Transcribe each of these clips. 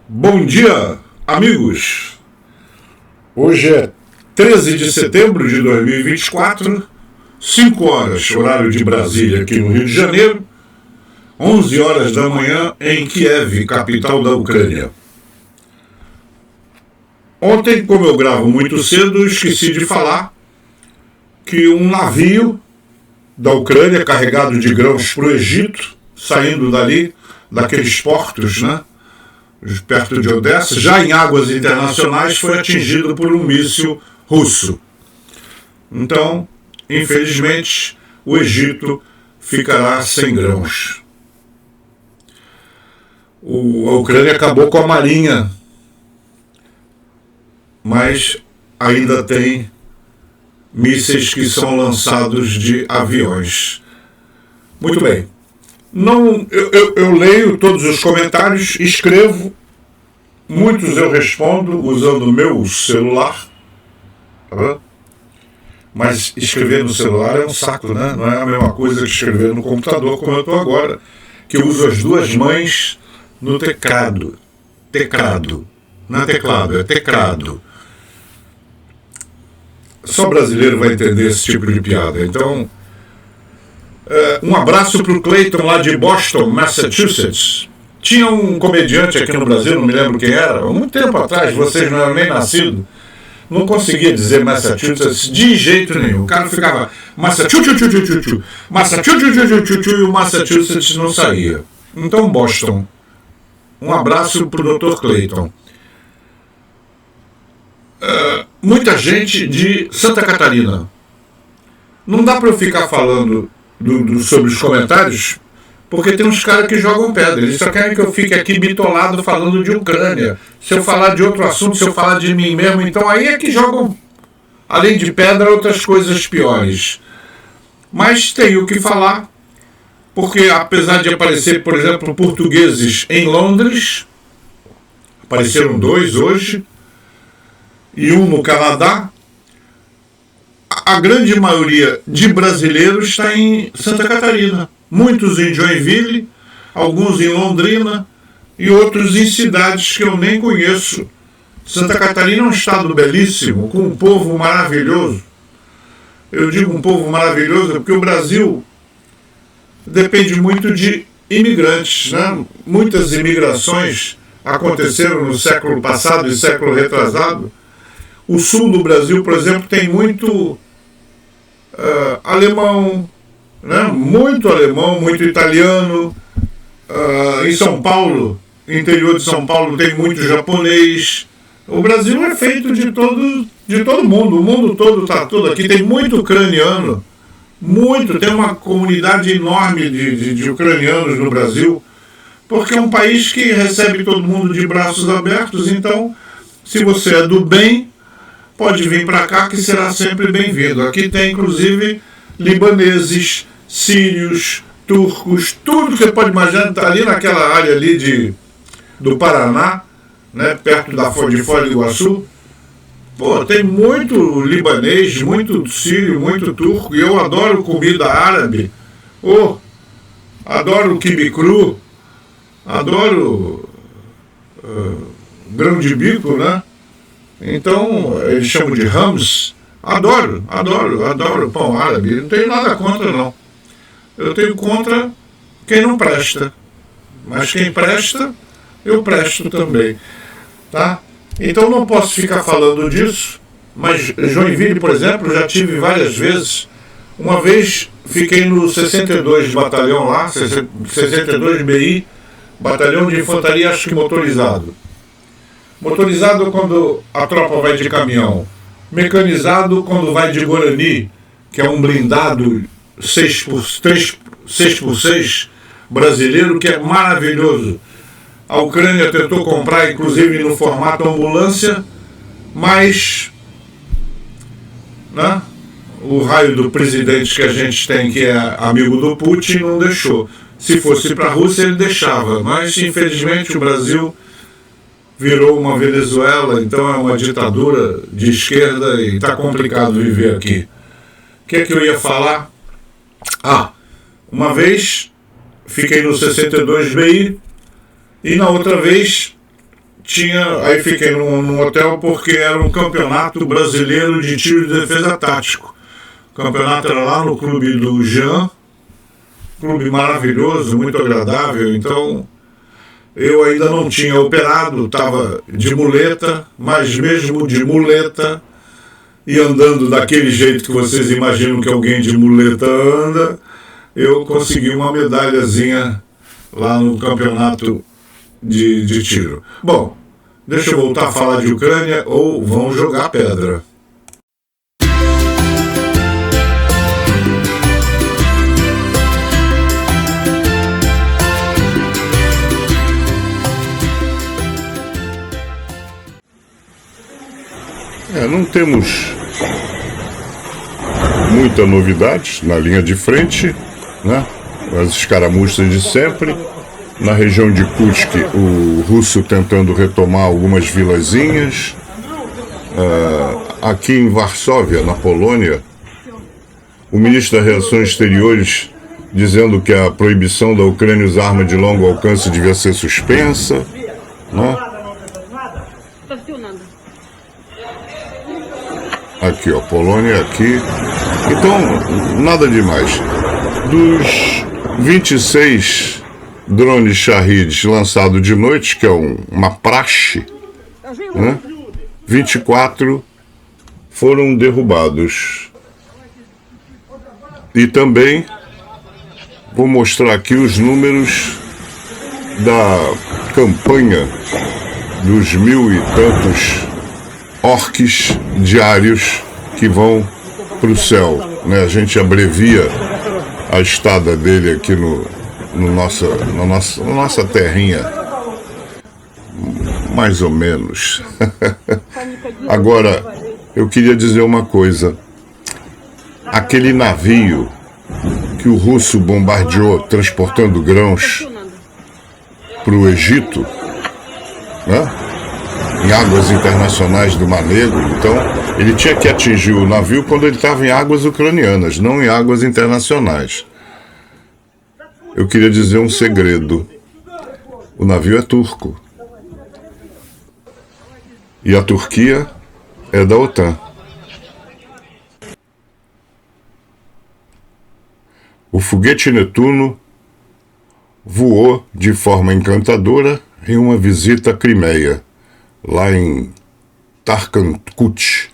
Bom dia, amigos! Hoje é 13 de setembro de 2024, 5 horas, horário de Brasília, aqui no Rio de Janeiro, 11 horas da manhã em Kiev, capital da Ucrânia. Ontem, como eu gravo muito cedo, esqueci de falar que um navio da Ucrânia carregado de grãos para o Egito, saindo dali, daqueles portos, né? Perto de Odessa, já em águas internacionais, foi atingido por um míssil russo. Então, infelizmente, o Egito ficará sem grãos. A Ucrânia acabou com a marinha, mas ainda tem mísseis que são lançados de aviões. Muito bem. Eu leio todos os comentários, escrevo, muitos eu respondo usando o meu celular, tá? Mas escrever no celular é um saco, né? Não é a mesma coisa que escrever no computador, como eu estou agora, que eu uso as duas mães no teclado. Teclado, não é teclado, é teclado. Só brasileiro vai entender esse tipo de piada, então... Um abraço para o Clayton lá de Boston, Massachusetts. Tinha um comediante aqui no Brasil, não me lembro quem era, há muito tempo atrás, vocês não eram nem nascidos, não conseguia dizer Massachusetts de jeito nenhum. O cara ficava Massachusetts, Massachusetts, e o Massachusetts não saía. Então, Boston. Um abraço para o Dr. Clayton. Muita gente de Santa Catarina. Não dá para eu ficar falando sobre os comentários, porque tem uns caras que jogam pedra. Eles só querem que eu fique aqui bitolado falando de Ucrânia. Se eu falar de outro assunto, se eu falar de mim mesmo, então aí é que jogam, além de pedra, outras coisas piores. Mas tenho que falar, porque apesar de aparecer, por exemplo, portugueses em Londres, apareceram 2 hoje, e um no Canadá, a grande maioria de brasileiros está em Santa Catarina. Muitos em Joinville, alguns em Londrina e outros em cidades que eu nem conheço. Santa Catarina é um estado belíssimo, com um povo maravilhoso. Eu digo um povo maravilhoso porque o Brasil depende muito de imigrantes, né? Muitas imigrações aconteceram no século passado e século retrasado. O sul do Brasil, por exemplo, tem muito alemão, né? Muito alemão, muito italiano. Em São Paulo, interior de São Paulo, tem muito japonês. O Brasil é feito de todo mundo, o mundo todo está tudo aqui. Tem muito ucraniano, tem uma comunidade enorme de ucranianos no Brasil, porque é um país que recebe todo mundo de braços abertos. Então, se você é do bem, pode vir para cá que será sempre bem-vindo. Aqui tem, inclusive, libaneses, sírios, turcos, tudo que você pode imaginar está ali naquela área ali do Paraná, né, perto de Foz do Iguaçu. Pô, tem muito libanês, muito sírio, muito turco, e eu adoro comida árabe. Adoro quibe cru, adoro grão de bico, né? Então, eles chamam de hummus. Adoro pão árabe. Não tenho nada contra, não. Eu tenho contra quem não presta. Mas quem presta, eu presto também. Tá? Então, não posso ficar falando disso. Mas Joinville, por exemplo, já tive várias vezes. Uma vez fiquei no 62 batalhão lá, 62 BI, batalhão de infantaria, acho que motorizado. Motorizado quando a tropa vai de caminhão. Mecanizado quando vai de Guarani, que é um blindado 6x6 brasileiro, que é maravilhoso. A Ucrânia tentou comprar, inclusive, no formato ambulância, mas, né, o raio do presidente que a gente tem, que é amigo do Putin, não deixou. Se fosse para a Rússia, ele deixava. Mas, infelizmente, o Brasil virou uma Venezuela, então é uma ditadura de esquerda e está complicado viver aqui. O que é que eu ia falar? Uma vez fiquei no 62 BI e na outra vez Aí fiquei num hotel porque era um campeonato brasileiro de tiro de defesa tático. O campeonato era lá no clube do Jean, clube maravilhoso, muito agradável. Então eu ainda não tinha operado, estava de muleta, mas mesmo de muleta e andando daquele jeito que vocês imaginam que alguém de muleta anda, eu consegui uma medalhazinha lá no campeonato de tiro. Bom, deixa eu voltar a falar de Ucrânia ou vão jogar pedra. Não temos muita novidade na linha de frente, né? As escaramuças de sempre. Na região de Kursk, o russo tentando retomar algumas vilazinhas. Aqui em Varsóvia, na Polônia, o ministro das Relações Exteriores dizendo que a proibição da Ucrânia usar arma de longo alcance devia ser suspensa, né? Aqui, ó, Polônia aqui. Então, nada demais. Dos 26 drones Shahed lançados de noite, que é uma praxe, né? 24 foram derrubados. E também vou mostrar aqui os números da campanha dos 1000 e tantos orques diários que vão para o céu, né? A gente abrevia a estada dele aqui na nossa terrinha, mais ou menos. Agora, eu queria dizer uma coisa. Aquele navio que o russo bombardeou transportando grãos para o Egito, né? Em águas internacionais do Mar Negro, então ele tinha que atingir o navio quando ele estava em águas ucranianas, não em águas internacionais. Eu queria dizer um segredo. O navio é turco. E a Turquia é da OTAN. O foguete Netuno voou de forma encantadora em uma visita à Crimeia, lá em Tarkankut,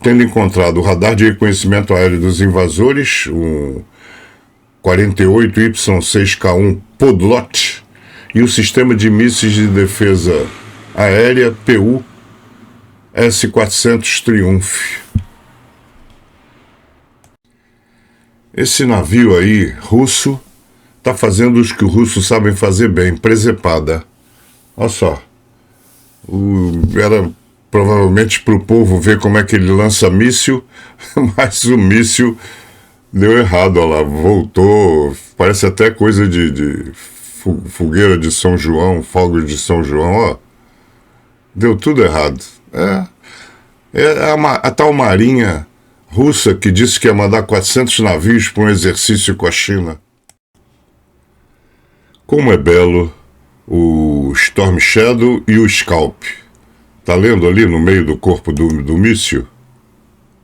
tendo encontrado o radar de reconhecimento aéreo dos invasores, um 48Y6K1 Podlot, e o sistema de mísseis de defesa aérea PU S-400 Triumph. Esse navio aí, russo, está fazendo os que os russos sabem fazer bem, presepada. Olha só. Era provavelmente para o povo ver como é que ele lança míssil, mas o míssil deu errado, olha lá, voltou, parece até coisa de fogueira de São João, fogos de São João, ó. Deu tudo errado. A tal marinha russa que disse que ia mandar 400 navios para um exercício com a China. Como é belo o Storm Shadow e o Scalp. Tá lendo ali no meio do corpo do míssil?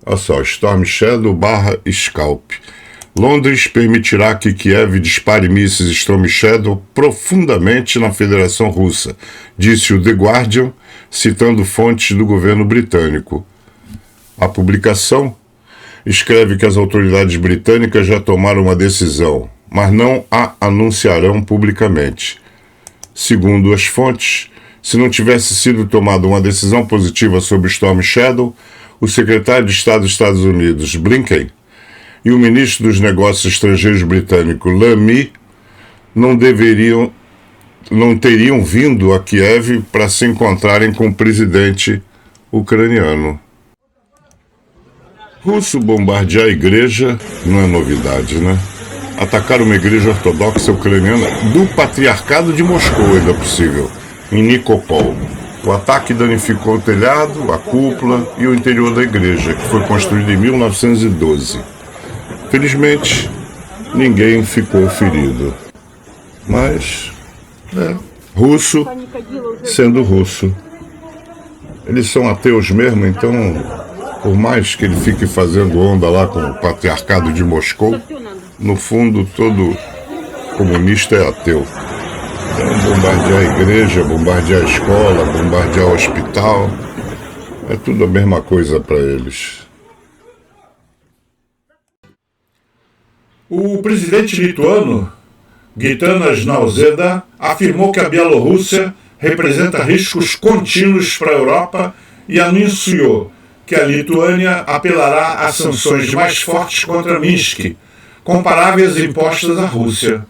Olha só, Storm Shadow / Scalp. Londres permitirá que Kiev dispare mísseis Storm Shadow profundamente na Federação Russa, disse o The Guardian, citando fontes do governo britânico. A publicação escreve que as autoridades britânicas já tomaram uma decisão, mas não a anunciarão publicamente. Segundo as fontes, se não tivesse sido tomada uma decisão positiva sobre Storm Shadow, o secretário de Estado dos Estados Unidos, Blinken, e o ministro dos Negócios Estrangeiros britânico, Lamy, não teriam vindo a Kiev para se encontrarem com o presidente ucraniano. Russo bombardear a igreja não é novidade, né? Atacar uma igreja ortodoxa ucraniana do Patriarcado de Moscou, ainda possível, em Nikopol. O ataque danificou o telhado, a cúpula e o interior da igreja, que foi construída em 1912. Felizmente, ninguém ficou ferido. Mas, russo sendo russo. eles são ateus mesmo, então, por mais que ele fique fazendo onda lá com o patriarcado de Moscou, no fundo todo comunista é ateu. Então, bombardear a igreja, bombardear a escola, bombardear o hospital, é tudo a mesma coisa para eles. O presidente lituano, Gitanas Nausėda, afirmou que a Bielorrússia representa riscos contínuos para a Europa e anunciou que a Lituânia apelará a sanções mais fortes contra Minsk, comparáveis às impostas à Rússia.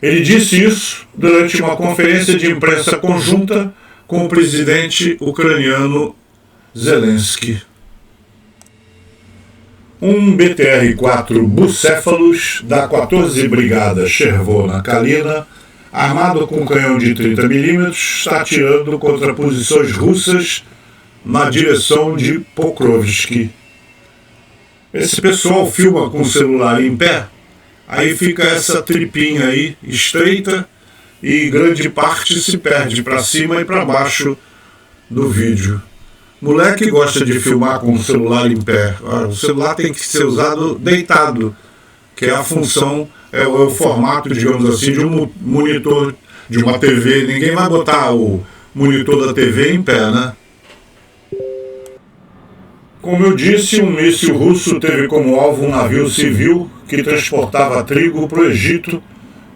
Ele disse isso durante uma conferência de imprensa conjunta com o presidente ucraniano Zelensky. Um BTR-4 Bucéfalos da 14 Brigada Chervona Kalina, armado com canhão de 30mm, está atirando contra posições russas na direção de Pokrovsk. Esse pessoal filma com o celular em pé, aí fica essa tripinha aí estreita e grande parte se perde para cima e para baixo do vídeo. Moleque gosta de filmar com o celular em pé. O celular tem que ser usado deitado, que é a função, é o formato, digamos assim, de um monitor de uma TV. Ninguém vai botar o monitor da TV em pé, né? Como eu disse, um míssil russo teve como alvo um navio civil que transportava trigo para o Egito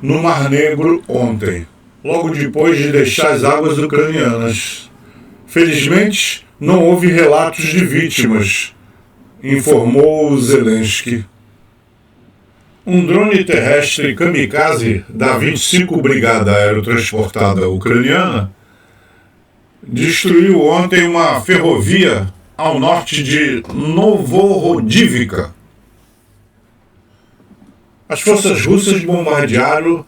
no Mar Negro ontem, logo depois de deixar as águas ucranianas. Felizmente, não houve relatos de vítimas, informou Zelensky. Um drone terrestre kamikaze da 25 Brigada Aerotransportada Ucraniana destruiu ontem uma ferrovia ao norte de Novorodivka. As forças russas bombardearam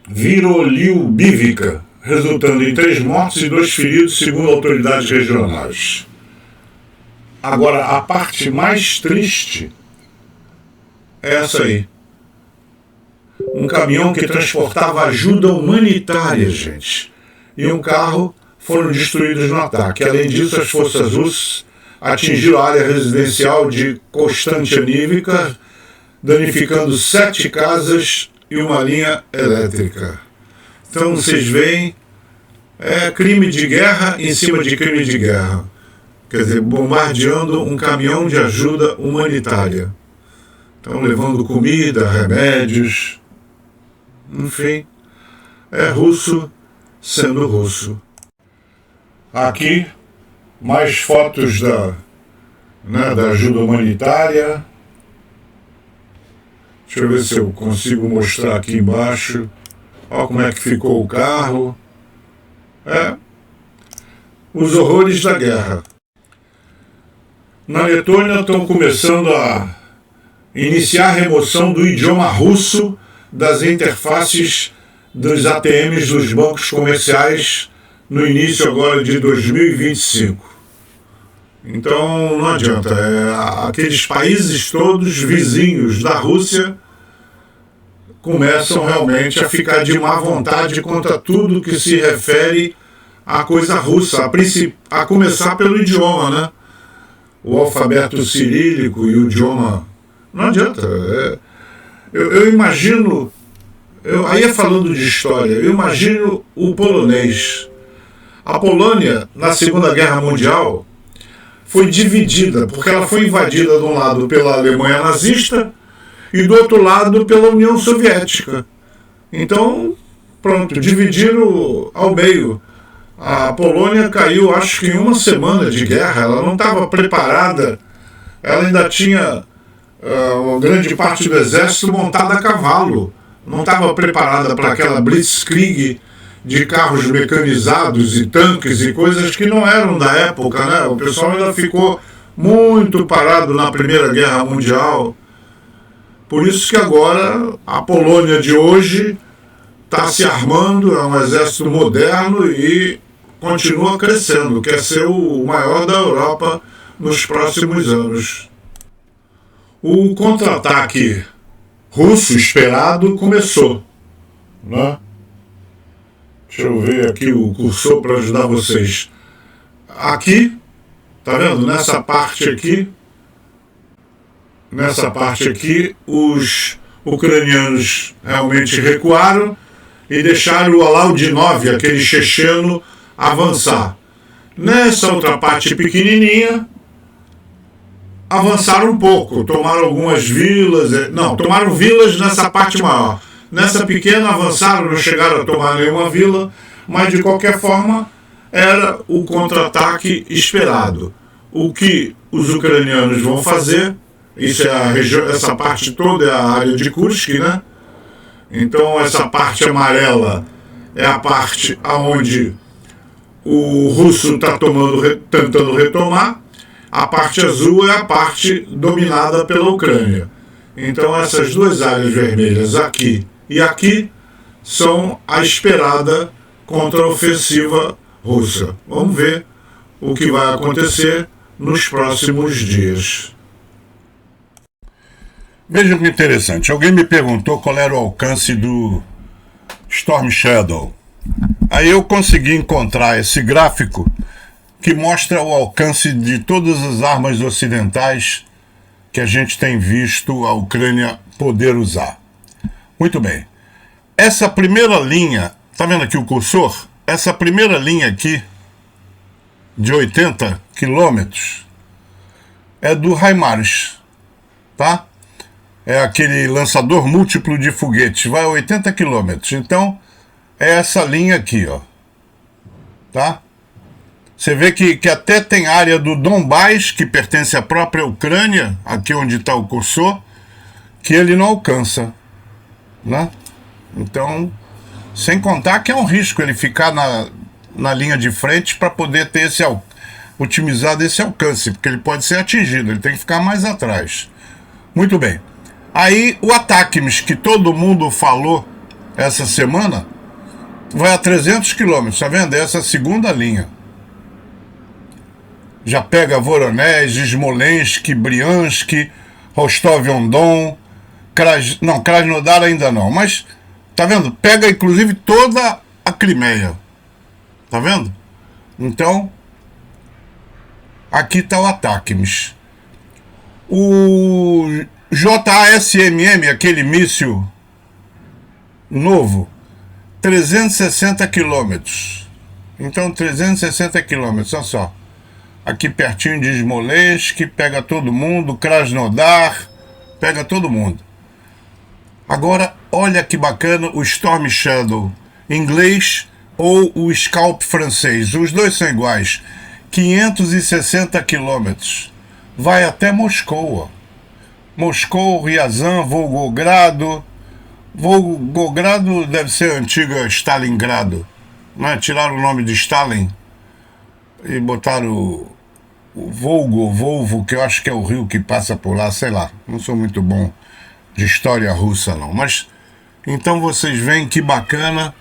Viroliubivka, resultando em 3 mortos e 2 feridos, segundo autoridades regionais. Agora, a parte mais triste é essa aí. Um caminhão que transportava ajuda humanitária, gente, e um carro foram destruídos no ataque. Além disso, as forças russas atingiram a área residencial de Konstantinivka, danificando 7 casas e uma linha elétrica. Então, vocês veem, é crime de guerra em cima de crime de guerra. Quer dizer, bombardeando um caminhão de ajuda humanitária. Então, levando comida, remédios, enfim, é russo sendo russo. Aqui, mais fotos da ajuda humanitária. Deixa eu ver se eu consigo mostrar aqui embaixo. Olha como é que ficou o carro. Os horrores da guerra. Na Letônia estão começando a iniciar a remoção do idioma russo das interfaces dos ATMs dos bancos comerciais no início agora de 2025. Então não adianta, aqueles países todos vizinhos da Rússia começam realmente a ficar de má vontade contra tudo que se refere à coisa russa, a começar pelo idioma, né? O alfabeto cirílico e o idioma. Não adianta. Eu imagino, aí falando de história, eu imagino o polonês. A Polônia, na Segunda Guerra Mundial, foi dividida, porque ela foi invadida de um lado pela Alemanha nazista e do outro lado pela União Soviética. Então, pronto, dividiram ao meio. A Polônia caiu, acho que em uma semana de guerra, ela não estava preparada, ela ainda tinha uma grande parte do exército montada a cavalo, não estava preparada para aquela blitzkrieg de carros mecanizados e tanques e coisas que não eram da época, né? O pessoal ainda ficou muito parado na Primeira Guerra Mundial. Por isso que agora a Polônia de hoje está se armando, é um exército moderno e continua crescendo, quer ser o maior da Europa nos próximos anos. O contra-ataque russo esperado começou, né? Deixa eu ver aqui o cursor para ajudar vocês. aqui, tá vendo? Nessa parte aqui, os ucranianos realmente recuaram e deixaram o Alaudinov, aquele checheno, avançar. Nessa outra parte pequenininha, avançaram um pouco, tomaram algumas vilas, não, tomaram vilas nessa parte maior. Nessa pequena avançaram, não chegaram a tomar nenhuma vila, mas de qualquer forma era o contra-ataque esperado. O que os ucranianos vão fazer, isso é a região, essa parte toda é a área de Kursk, né? Então essa parte amarela é a parte aonde o russo está tentando retomar. A parte azul é a parte dominada pela Ucrânia. Então essas duas áreas vermelhas aqui e aqui são a esperada contra-ofensiva russa. Vamos ver o que vai acontecer nos próximos dias. Veja que interessante. Alguém me perguntou qual era o alcance do Storm Shadow. Aí eu consegui encontrar esse gráfico que mostra o alcance de todas as armas ocidentais que a gente tem visto a Ucrânia poder usar. Muito bem. Essa primeira linha, tá vendo aqui o cursor? Essa primeira linha aqui, de 80 quilômetros, é do HIMARS, tá? É aquele lançador múltiplo de foguetes, vai a 80 quilômetros. Então, é essa linha aqui, ó. Tá? Você vê que até tem área do Donbás, que pertence à própria Ucrânia, aqui onde está o cursor, que ele não alcança, né? Então, sem contar que é um risco ele ficar na linha de frente para poder ter otimizado esse alcance, porque ele pode ser atingido, ele tem que ficar mais atrás. Muito bem. Aí o ATACMS, que todo mundo falou essa semana, vai a 300 quilômetros, tá vendo? Essa é a segunda linha. Já pega Voronezh, Smolensk, Briansk, Rostov-on-Don, Krasnodar ainda não, mas tá vendo? Pega inclusive toda a Crimeia, tá vendo? Então, aqui tá o ATACMS. O JASMM, aquele míssil novo, 360 quilômetros. Então, 360 quilômetros, olha só. Aqui pertinho de Smolensk, pega todo mundo, Krasnodar, pega todo mundo. Agora, olha que bacana o Storm Shadow inglês ou o Scalp francês. Os dois são iguais. 560 quilômetros. Vai até Moscou. Moscou, Ryazan, Volgogrado. Volgogrado deve ser a antiga Stalingrado. Né? Tiraram o nome de Stalin e botaram o Volvo, que eu acho que é o rio que passa por lá, sei lá. Não sou muito bom de história russa, não. Mas, então vocês veem que bacana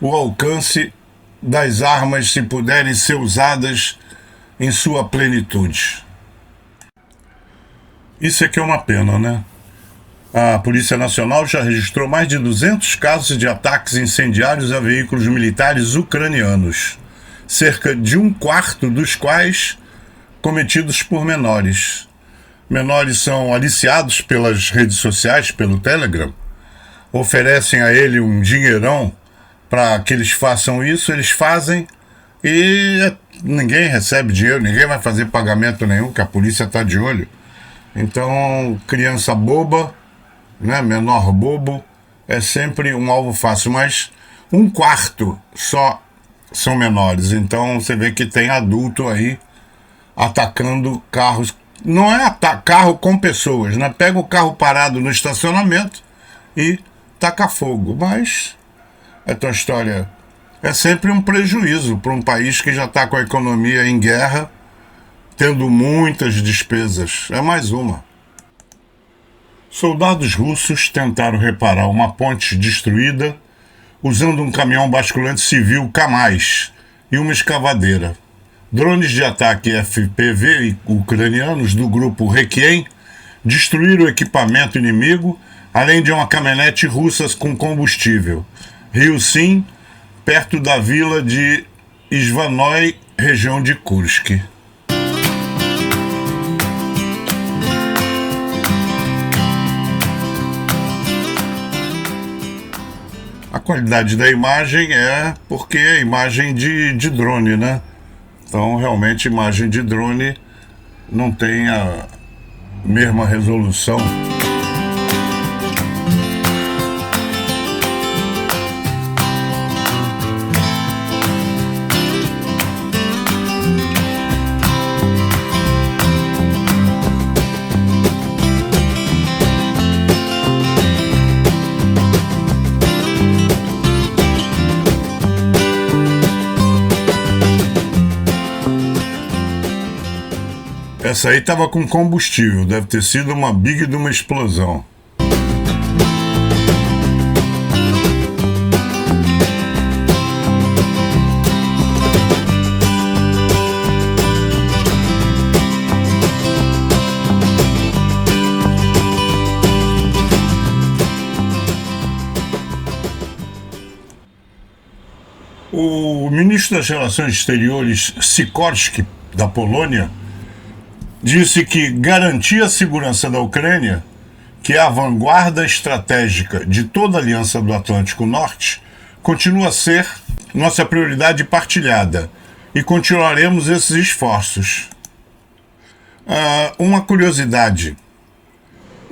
o alcance das armas, se puderem ser usadas em sua plenitude. Isso aqui é uma pena, né? A Polícia Nacional já registrou mais de 200 casos de ataques incendiários a veículos militares ucranianos, cerca de um quarto dos quais cometidos por menores. Menores são aliciados pelas redes sociais, pelo Telegram, oferecem a ele um dinheirão para que eles façam isso, eles fazem e ninguém recebe dinheiro, ninguém vai fazer pagamento nenhum, que a polícia está de olho. Então, criança boba, né, menor bobo, é sempre um alvo fácil, mas um quarto só são menores. Então, você vê que tem adulto aí atacando carros. Não é carro com pessoas, né? Pega o carro parado no estacionamento e taca fogo. Mas a tua história é sempre um prejuízo para um país que já está com a economia em guerra, tendo muitas despesas. É mais uma. Soldados russos tentaram reparar uma ponte destruída usando um caminhão basculante civil Kamaz e uma escavadeira. Drones de ataque FPV ucranianos do grupo Requiem destruíram o equipamento inimigo, além de uma caminhonete russa com combustível. Rio Sim, perto da vila de Ivanoe região de Kursk. A qualidade da imagem é porque é imagem de drone, né? Então, realmente, imagem de drone não tem a mesma resolução. Essa aí tava com combustível, deve ter sido uma big de uma explosão. O ministro das Relações Exteriores, Sikorski, da Polônia, disse que garantir a segurança da Ucrânia, que é a vanguarda estratégica de toda a Aliança do Atlântico Norte, continua a ser nossa prioridade partilhada e continuaremos esses esforços. Uma curiosidade,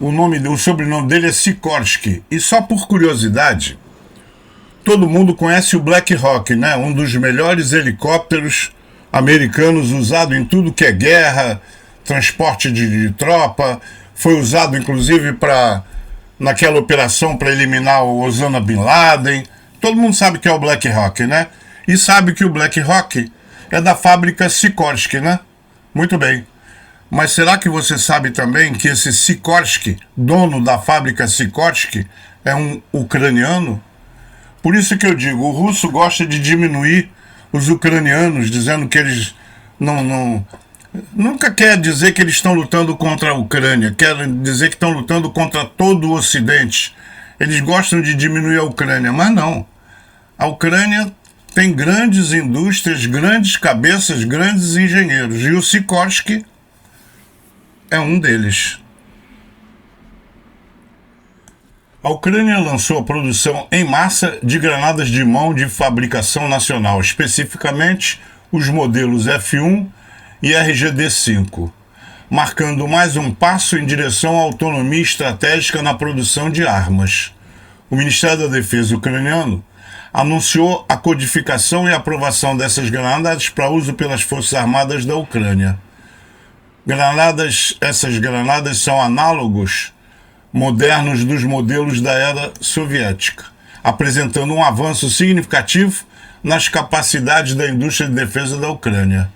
o sobrenome dele é Sikorski, e só por curiosidade, todo mundo conhece o Black Hawk, né? Um dos melhores helicópteros americanos usado em tudo que é guerra, transporte de tropa, foi usado inclusive naquela operação para eliminar o Osama Bin Laden. Todo mundo sabe que é o Black Hawk, né? E sabe que o Black Hawk é da fábrica Sikorsky, né? Muito bem. Mas será que você sabe também que esse Sikorsky, dono da fábrica Sikorsky, é um ucraniano? Por isso que eu digo, o russo gosta de diminuir os ucranianos, dizendo que eles nunca quer dizer que eles estão lutando contra a Ucrânia, quer dizer que estão lutando contra todo o Ocidente. Eles gostam de diminuir a Ucrânia, mas não. A Ucrânia tem grandes indústrias, grandes cabeças, grandes engenheiros, e o Sikorsky é um deles. A Ucrânia lançou a produção em massa de granadas de mão de fabricação nacional, especificamente os modelos F1 e RGD-5, marcando mais um passo em direção à autonomia estratégica na produção de armas. O Ministério da Defesa ucraniano anunciou a codificação e aprovação dessas granadas para uso pelas Forças Armadas da Ucrânia. Essas granadas são análogos modernos dos modelos da era soviética, apresentando um avanço significativo nas capacidades da indústria de defesa da Ucrânia.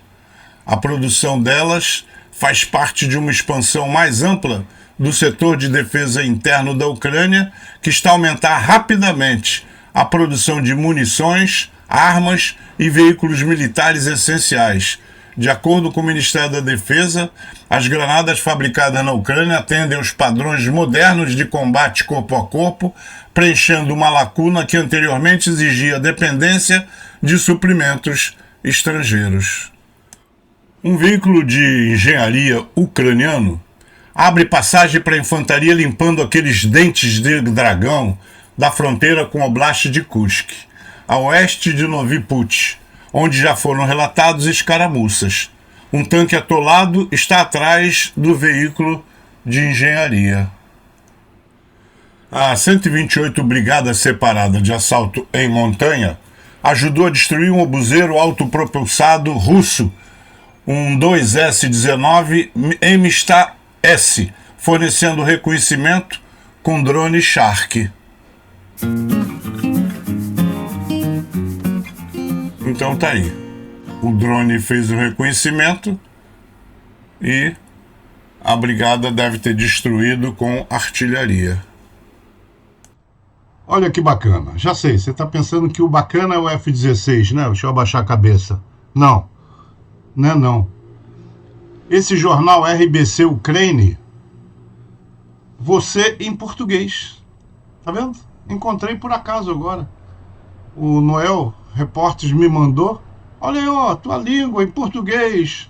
A produção delas faz parte de uma expansão mais ampla do setor de defesa interno da Ucrânia, que está a aumentar rapidamente a produção de munições, armas e veículos militares essenciais. De acordo com o Ministério da Defesa, as granadas fabricadas na Ucrânia atendem aos padrões modernos de combate corpo a corpo, preenchendo uma lacuna que anteriormente exigia dependência de suprimentos estrangeiros. Um veículo de engenharia ucraniano abre passagem para a infantaria limpando aqueles dentes de dragão da fronteira com o Oblast de Kursk, a oeste de Novi Put, onde já foram relatados escaramuças. Um tanque atolado está atrás do veículo de engenharia. A 128 Brigada Separada de Assalto em Montanha ajudou a destruir um obuseiro autopropulsado russo, um 2S-19 MSTA-S, fornecendo reconhecimento com drone Shark. Então tá aí. O drone fez o reconhecimento e a brigada deve ter destruído com artilharia. Olha que bacana. Já sei, você tá pensando que o bacana é o F-16, né? Deixa eu abaixar a cabeça. Não. Não é não. Esse jornal RBC Ukraine, você em português. Tá vendo? Encontrei por acaso agora. O Noel Reportes me mandou. Olha aí, ó, tua língua em português.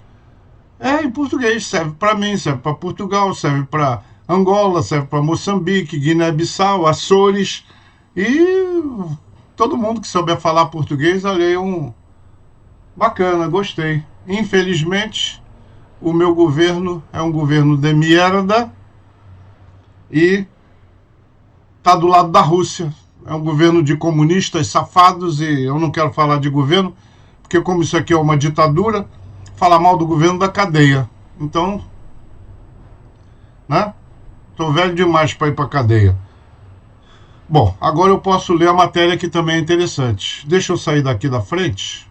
Em português, serve para mim, serve para Portugal, serve para Angola, serve para Moçambique, Guiné-Bissau, Açores e todo mundo que souber falar português, olha aí, bacana, gostei. Infelizmente, o meu governo é um governo de merda e tá do lado da Rússia. É um governo de comunistas safados e eu não quero falar de governo, porque como isso aqui é uma ditadura, falar mal do governo da cadeia. Então, né? Tô velho demais para ir para cadeia. Bom, agora eu posso ler a matéria que também é interessante. Deixa eu sair daqui da frente,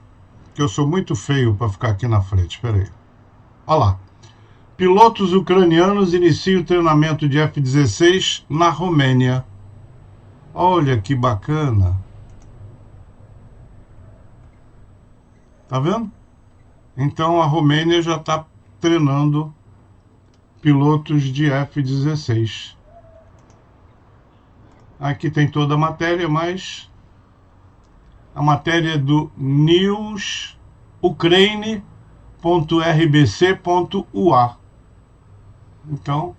que eu sou muito feio para ficar aqui na frente. Espera aí. Olha lá. Pilotos ucranianos iniciam o treinamento de F-16 na Romênia. Olha que bacana. Tá vendo? Então a Romênia já está treinando pilotos de F-16. Aqui tem toda a matéria, mas a matéria é do newsukraine.rbc.ua. Então,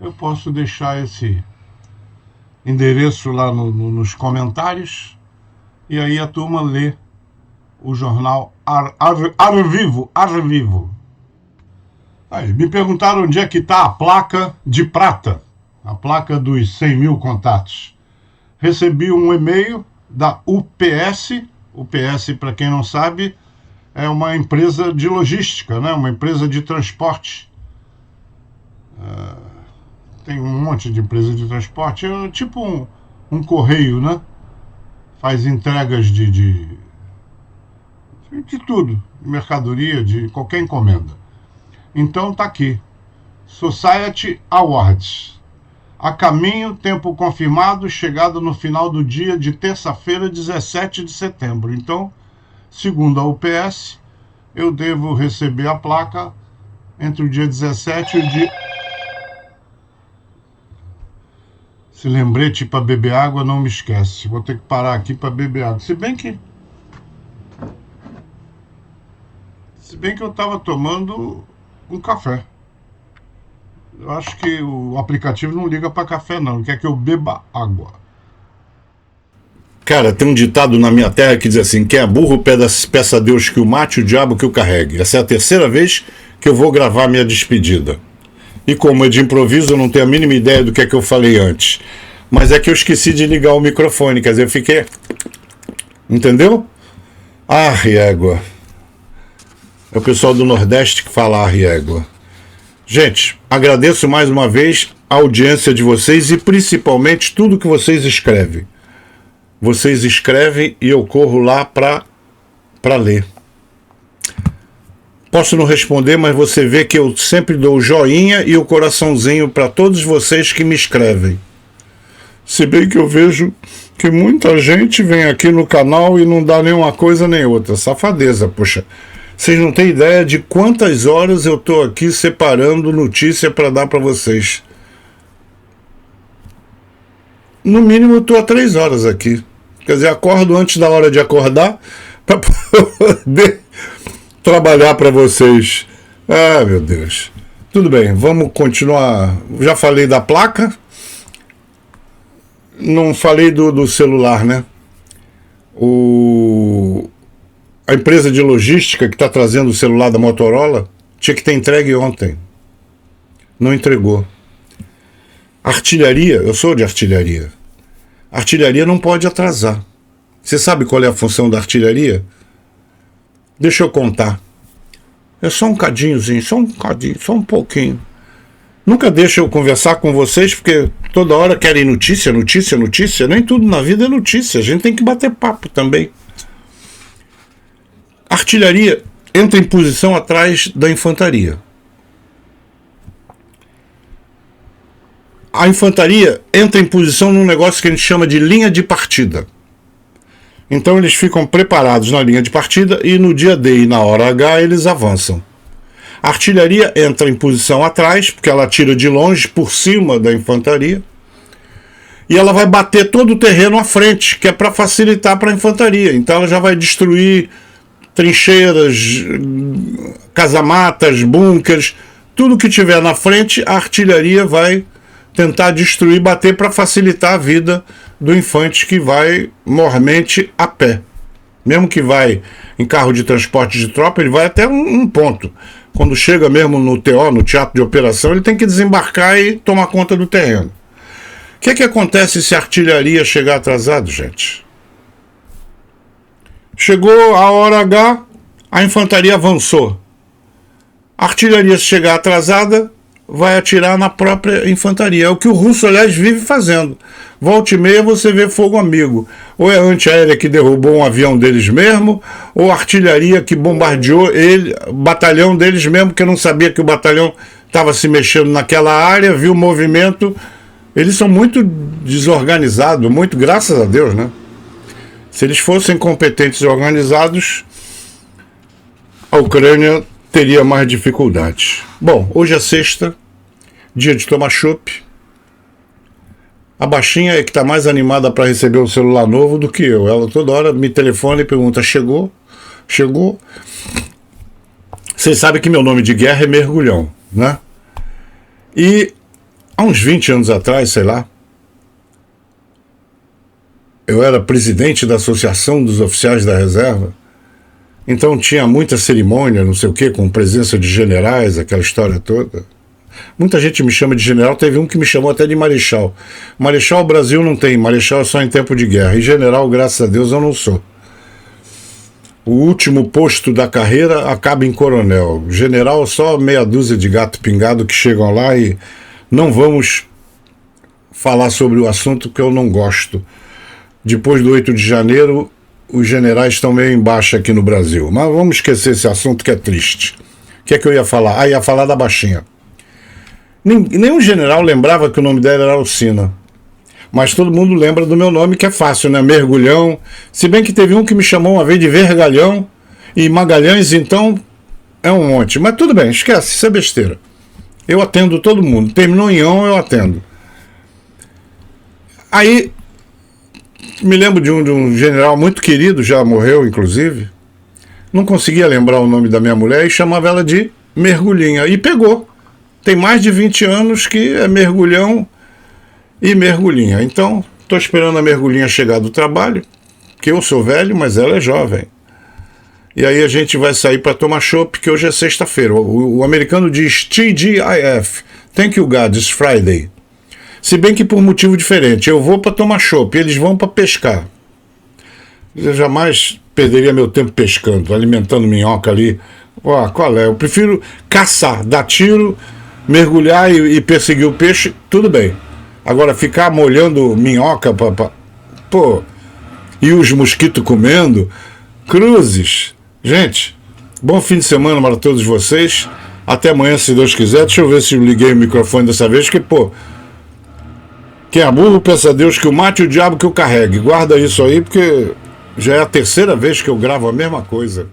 eu posso deixar esse endereço lá nos comentários e aí a turma lê o jornal Ar Vivo. Aí, me perguntaram onde é que está a placa de prata, a placa dos 100 mil contatos. Recebi um e-mail da UPS. UPS, para quem não sabe, é uma empresa de logística, né? Uma empresa de transporte. Tem um monte de empresa de transporte, é tipo um correio, né? Faz entregas de tudo, de mercadoria, de qualquer encomenda. Então tá aqui, Society Awards. A caminho, tempo confirmado, chegada no final do dia de terça-feira, 17 de setembro. Então, segundo a UPS, eu devo receber a placa entre o dia 17 e o dia... Esse lembrete para beber água não me esquece. Vou ter que parar aqui para beber água. Se bem que eu estava tomando um café. Eu acho que o aplicativo não liga para café, não. Ele quer que eu beba água. Cara, tem um ditado na minha terra que diz assim: quem é burro peça a Deus que o mate, o diabo que o carregue. Essa é a terceira vez que eu vou gravar minha despedida. E como é de improviso, eu não tenho a mínima ideia do que é que eu falei antes. Mas é que eu esqueci de ligar o microfone, quer dizer, eu fiquei... Entendeu? Égua. É o pessoal do Nordeste que fala égua. Gente, agradeço mais uma vez a audiência de vocês e principalmente tudo que vocês escrevem. Vocês escrevem e eu corro lá para ler. Posso não responder, mas você vê que eu sempre dou o joinha e o coraçãozinho para todos vocês que me escrevem. Se bem que eu vejo que muita gente vem aqui no canal e não dá nenhuma coisa nem outra. Safadeza, poxa. Vocês não têm ideia de quantas horas eu estou aqui separando notícia para dar para vocês. No mínimo eu estou há 3 horas aqui. Quer dizer, acordo antes da hora de acordar para poder trabalhar para vocês. Meu Deus. Tudo bem, vamos continuar. Já falei da placa. Não falei do celular, né? A empresa de logística que está trazendo o celular da Motorola tinha que ter entregue ontem. Não entregou. Artilharia, eu sou de artilharia. Artilharia não pode atrasar. Você sabe qual é a função da artilharia? Deixa eu contar. É só um cadinhozinho, só um pouquinho. Nunca deixa eu conversar com vocês, porque toda hora querem notícia. Nem tudo na vida é notícia. A gente tem que bater papo também. A artilharia entra em posição atrás da infantaria. A infantaria entra em posição num negócio que a gente chama de linha de partida. Então eles ficam preparados na linha de partida e no dia D e na hora H eles avançam. A artilharia entra em posição atrás, porque ela atira de longe, por cima da infantaria, e ela vai bater todo o terreno à frente, que é para facilitar para a infantaria. Então ela já vai destruir trincheiras, casamatas, bunkers, tudo que tiver na frente, a artilharia vai tentar destruir, bater para facilitar a vida do infante que vai mormente a pé. Mesmo que vai em carro de transporte de tropa, ele vai até um ponto. Quando chega mesmo no TO, no teatro de operação, ele tem que desembarcar e tomar conta do terreno. O que acontece se a artilharia chegar atrasado, gente? Chegou a hora H, a infantaria avançou. A artilharia, se chegar atrasada, vai atirar na própria infantaria. É o que o russo, aliás, vive fazendo. Volta e meia você vê fogo amigo. Ou é a antiaérea que derrubou um avião deles mesmo, ou a artilharia que bombardeou ele, o batalhão deles mesmo, que eu não sabia que o batalhão estava se mexendo naquela área, viu o movimento. Eles são muito desorganizados, muito, graças a Deus, né? Se eles fossem competentes e organizados, a Ucrânia teria mais dificuldades. Bom, hoje é sexta, dia de tomar chopp. A baixinha é que está mais animada para receber um celular novo do que eu. Ela toda hora me telefona e pergunta: chegou? Chegou? Vocês sabem que meu nome de guerra é Mergulhão, né? E há uns 20 anos atrás, sei lá, eu era presidente da Associação dos Oficiais da Reserva. Então tinha muita cerimônia, não sei o quê, com presença de generais, aquela história toda. Muita gente me chama de general, teve um que me chamou até de marechal. Marechal o Brasil não tem, marechal é só em tempo de guerra. E general, graças a Deus, eu não sou. O último posto da carreira acaba em coronel. General, só meia dúzia de gato pingado que chegam lá, e não vamos falar sobre o assunto que eu não gosto. Depois do 8 de janeiro, os generais estão meio embaixo aqui no Brasil. Mas vamos esquecer esse assunto que é triste. O que é que eu ia falar? Ah, ia falar da baixinha. Nenhum general lembrava que o nome dela era Alcina. Mas todo mundo lembra do meu nome, que é fácil, né? Mergulhão. Se bem que teve um que me chamou uma vez de Vergalhão e Magalhães, então é um monte. Mas tudo bem, esquece, isso é besteira. Eu atendo todo mundo. Terminou em on, eu atendo. Aí me lembro de um general muito querido, já morreu inclusive, não conseguia lembrar o nome da minha mulher e chamava ela de Mergulhinha, e pegou. Tem mais de 20 anos que é Mergulhão e Mergulhinha. Então estou esperando a Mergulhinha chegar do trabalho, que eu sou velho, mas ela é jovem, e aí a gente vai sair para tomar chopp, que hoje é sexta-feira. O americano diz TGIF, Thank you God, it's Friday. Se bem que por motivo diferente. Eu vou para tomar chopp, eles vão para pescar. Eu jamais perderia meu tempo pescando, alimentando minhoca ali. Qual é? Eu prefiro caçar, dar tiro, mergulhar e perseguir o peixe, tudo bem. Agora ficar molhando minhoca, pô, e os mosquitos comendo, cruzes. Gente, bom fim de semana para todos vocês. Até amanhã, se Deus quiser. Deixa eu ver se eu liguei o microfone dessa vez, que, pô, quem é burro, peça a Deus que o mate e o diabo que o carregue. Guarda isso aí, porque já é a terceira vez que eu gravo a mesma coisa.